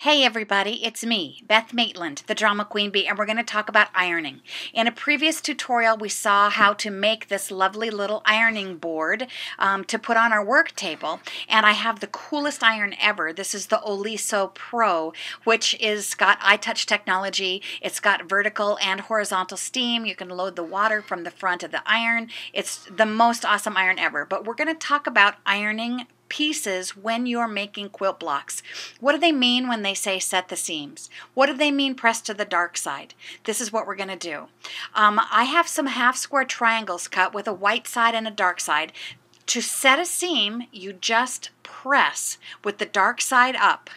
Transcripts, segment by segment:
Hey everybody, it's me, Beth Maitland, the Drama Queen Bee, and we're going to talk about ironing. In a previous tutorial, we saw how to make this lovely little ironing board to put on our work table, and I have the coolest iron ever. This is the Oliso Pro, which is got iTouch technology. It's got vertical and horizontal steam. You can load the water from the front of the iron. It's the most awesome iron ever, but we're going to talk about ironing pieces when you're making quilt blocks. What do they mean when they say set the seams? What do they mean press to the dark side? This is what we're going to do. I have some half square triangles cut with a white side and a dark side. To set a seam, you just press with the dark side up,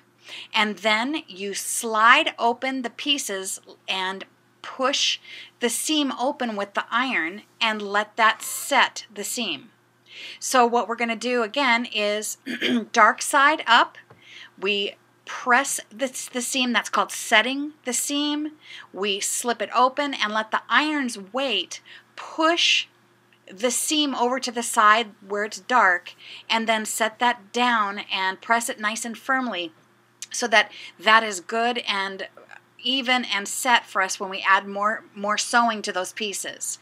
and then you slide open the pieces and push the seam open with the iron and let that set the seam. So what we're going to do again is dark side up, we press the seam, that's called setting the seam, we slip it open and let the iron's weight push the seam over to the side where it's dark, and then set that down and press it nice and firmly so that that is good and even and set for us when we add more sewing to those pieces.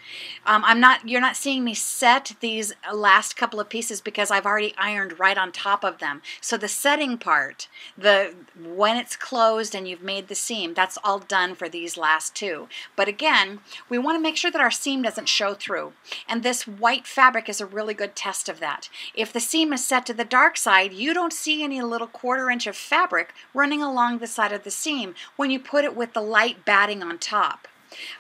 You're not seeing me set these last couple of pieces because I've already ironed right on top of them. So the setting part, when it's closed and you've made the seam, that's all done for these last two. But again, we want to make sure that our seam doesn't show through. And this white fabric is a really good test of that. If the seam is set to the dark side, you don't see any little 1/4 inch of fabric running along the side of the seam when you put it with the light batting on top.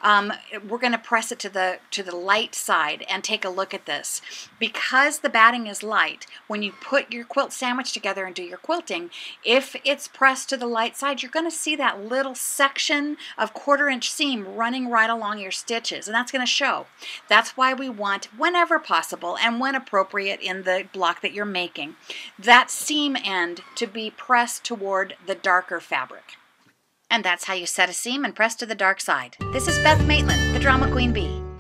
We're going to press it to the light side and take a look at this. Because the batting is light, when you put your quilt sandwich together and do your quilting, if it's pressed to the light side, you're going to see that little section of 1/4 inch seam running right along your stitches, and that's going to show. That's why we want, whenever possible and when appropriate in the block that you're making, that seam end to be pressed toward the darker fabric. And that's how you set a seam and press to the dark side. This is Beth Maitland, the Drama Queen Bee.